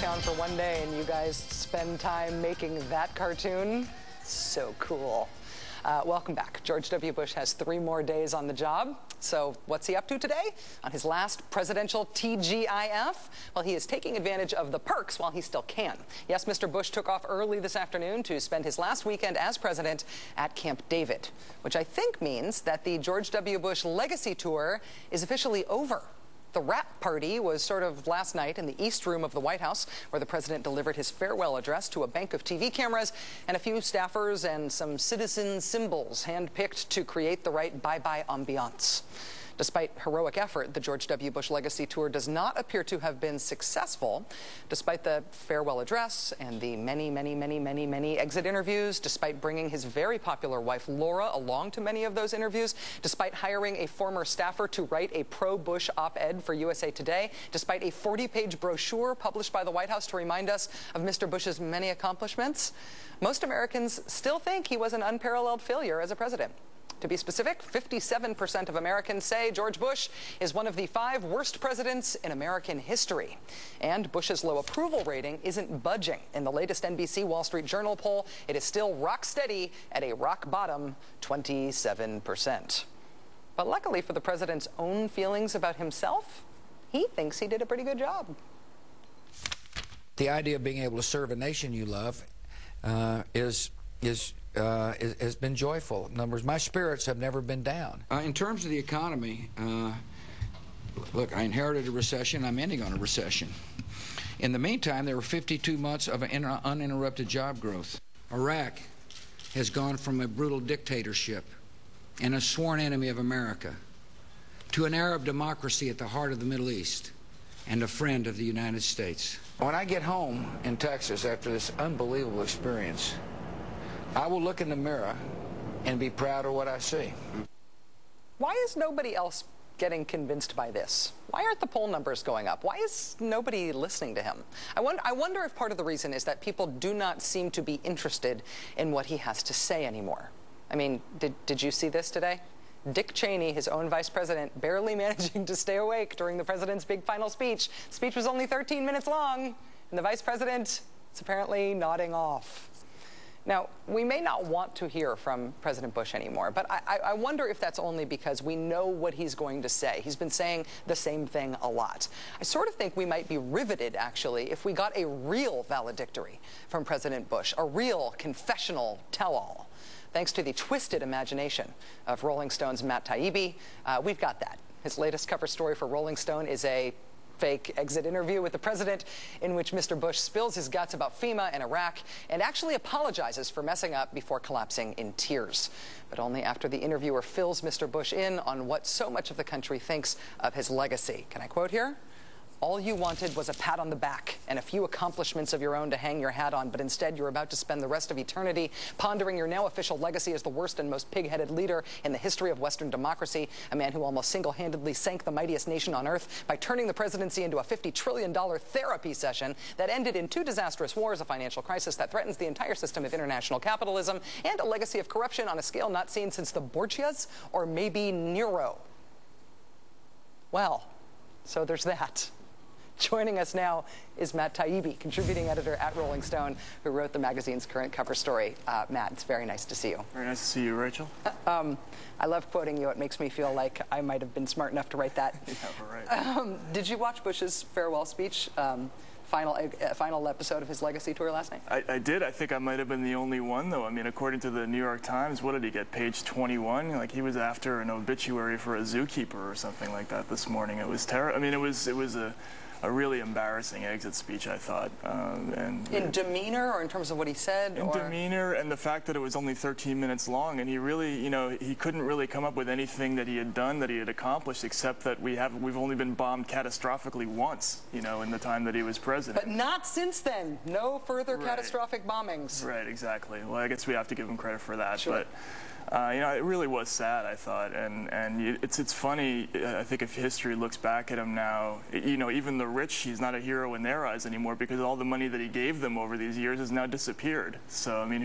town for one day and you guys spend time making that cartoon? So cool. Welcome back. George W. Bush has 3 more days on the job. So what's he up to today? On his last presidential TGIF? Well, he is taking advantage of the perks while he still can. Yes, Mr. Bush took off early this afternoon to spend his last weekend as president at Camp David, which I think means that the George W. Bush legacy tour is officially over. The wrap party was sort of last night in the East Room of the White House, where the president delivered his farewell address to a bank of TV cameras and a few staffers and some citizen symbols handpicked to create the right bye-bye ambiance. Despite heroic effort, the George W. Bush legacy tour does not appear to have been successful. Despite the farewell address and the many exit interviews, despite bringing his very popular wife Laura along to many of those interviews, despite hiring a former staffer to write a pro-Bush op-ed for USA Today, despite a 40-page brochure published by the White House to remind us of Mr. Bush's many accomplishments, most Americans still think he was an unparalleled failure as a president. To be specific, 57% of Americans say George Bush is one of the 5 worst presidents in American history. And Bush's low approval rating isn't budging. In the latest NBC Wall Street Journal poll, it is still rock steady at a rock bottom 27%. But luckily for the president's own feelings about himself, he thinks he did a pretty good job. The idea of being able to serve a nation you love has been joyful. In other words, my spirits have never been down. In terms of the economy, look, I inherited a recession. I'm ending on a recession. In the meantime, there were 52 months of uninterrupted job growth. Iraq has gone from a brutal dictatorship and a sworn enemy of America to an Arab democracy at the heart of the Middle East and a friend of the United States. When I get home in Texas after this unbelievable experience, I will look in the mirror and be proud of what I see. Why is nobody else getting convinced by this? Why aren't the poll numbers going up? Why is nobody listening to him? I wonder if part of the reason is that people do not seem to be interested in what he has to say anymore. I mean, did you see this today? Dick Cheney, his own vice president, barely managing to stay awake during the president's big final speech. The speech was only 13 minutes long, and the vice president is apparently nodding off. Now, we may not want to hear from President Bush anymore, but I wonder if that's only because we know what he's going to say. He's been saying the same thing a lot. I sort of think we might be riveted, actually, if we got a real valedictory from President Bush, a real confessional tell-all. Thanks to the twisted imagination of Rolling Stone's Matt Taibbi, we've got that. His latest cover story for Rolling Stone is a fake exit interview with the president in which Mr. Bush spills his guts about FEMA and Iraq and actually apologizes for messing up before collapsing in tears. But only after the interviewer fills Mr. Bush in on what so much of the country thinks of his legacy. Can I quote here? "All you wanted was a pat on the back and a few accomplishments of your own to hang your hat on, but instead you're about to spend the rest of eternity pondering your now official legacy as the worst and most pig-headed leader in the history of Western democracy, a man who almost single-handedly sank the mightiest nation on earth by turning the presidency into a $50 trillion therapy session that ended in 2 disastrous wars, a financial crisis that threatens the entire system of international capitalism, and a legacy of corruption on a scale not seen since the Borgias or maybe Nero." Well, so there's that. Joining us now is Matt Taibbi, contributing editor at Rolling Stone, who wrote the magazine's current cover story. Matt, it's very nice to see you. Very nice to see you, Rachel. I love quoting you. It makes me feel like I might have been smart enough to write that. Yeah, right. Did you watch Bush's farewell speech, final episode of his legacy tour last night? I did. I think I might have been the only one, though. I mean, according to the New York Times, what did he get, page 21? Like, he was after an obituary for a zookeeper or something like that this morning. It was terrible. I mean, it was a really embarrassing exit speech, I thought. In demeanor, or in terms of what he said? In demeanor, and the fact that it was only 13 minutes long, and he really, you know, he couldn't really come up with anything that he had done, that he had accomplished, except that we've only been bombed catastrophically once, you know, in the time that he was president. But not since then. No further catastrophic bombings. Right, exactly. Well, I guess we have to give him credit for that. Sure. But you know, it really was sad, I thought, and it's funny. I think if history looks back at him now, you know, even the rich, he's not a hero in their eyes anymore because all the money that he gave them over these years has now disappeared. So I mean,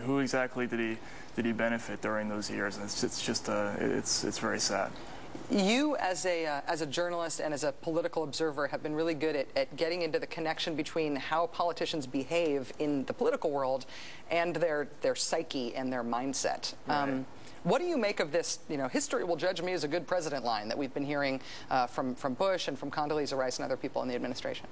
who exactly did he benefit during those years? And it's just it's very sad. You, as a journalist and as a political observer, have been really good at getting into the connection between how politicians behave in the political world and their psyche and their mindset. Right. What do you make of this, history will judge me as a good president line that we've been hearing from Bush and from Condoleezza Rice and other people in the administration?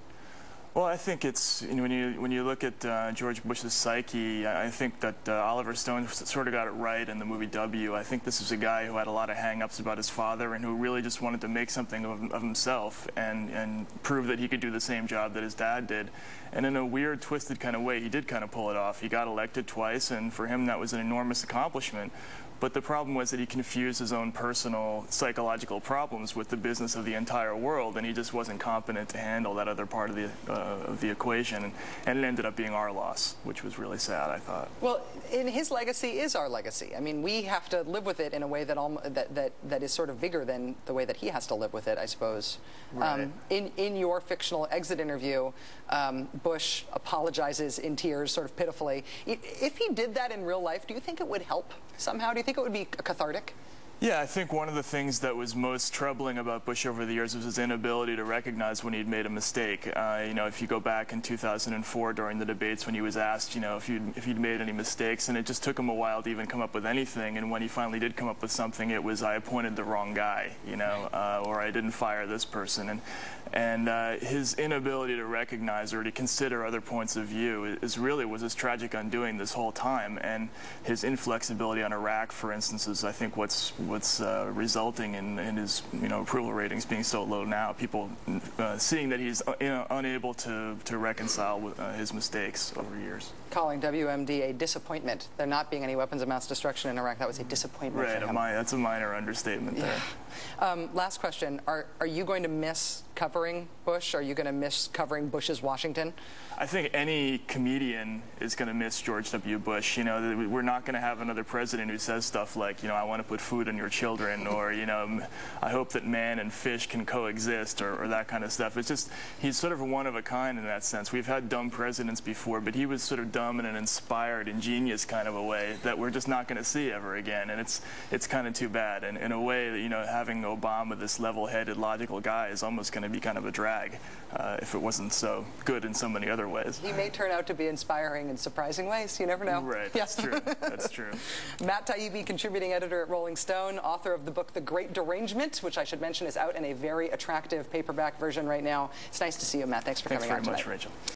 Well, I think it's, when you look at George Bush's psyche, I think that Oliver Stone sort of got it right in the movie W. I think this is a guy who had a lot of hang-ups about his father and who really just wanted to make something of himself and prove that he could do the same job that his dad did. And in a weird, twisted kind of way, he did kind of pull it off. He got elected twice, and for him that was an enormous accomplishment. But the problem was that he confused his own personal psychological problems with the business of the entire world, and he just wasn't competent to handle that other part of the equation, and it ended up being our loss, which was really sad, I thought. Well, his legacy is our legacy. I mean, we have to live with it in a way that is sort of bigger than the way that he has to live with it, I suppose. Right. In your fictional exit interview, Bush apologizes in tears, sort of pitifully. If he did that in real life, do you think it would help somehow? Do you think it would be cathartic? Yeah, I think one of the things that was most troubling about Bush over the years was his inability to recognize when he'd made a mistake. If you go back in 2004 during the debates when he was asked, if he'd made any mistakes, and it just took him a while to even come up with anything. And when he finally did come up with something, it was, I appointed the wrong guy, or I didn't fire this person. And his inability to recognize or to consider other points of view was his tragic undoing this whole time. And his inflexibility on Iraq, for instance, is I think what's resulting in his approval ratings being so low now. People seeing that he's unable to reconcile with his mistakes over years. Calling WMD a disappointment. There not being any weapons of mass destruction in Iraq, that was a disappointment for him. That's a minor understatement there. Last question. Are you going to miss covering Bush? Are you going to miss covering Bush's Washington? I think any comedian is going to miss George W. Bush. We're not going to have another president who says stuff like, I want to put food in your children, or, I hope that man and fish can coexist, or that kind of stuff. It's just, he's sort of one of a kind in that sense. We've had dumb presidents before, but he was sort of dumb in an inspired, ingenious kind of a way that we're just not going to see ever again. And it's kind of too bad. And in a way that, having Obama, this level-headed, logical guy, is almost going to be kind of a drag if it wasn't so good in so many other ways. He may turn out to be inspiring in surprising ways. You never know. Right. That's true. That's true. Matt Taibbi, contributing editor at Rolling Stone, author of the book The Great Derangement, which I should mention is out in a very attractive paperback version right now. It's nice to see you, Matt. Thanks for coming on tonight. Thanks very much, Rachel.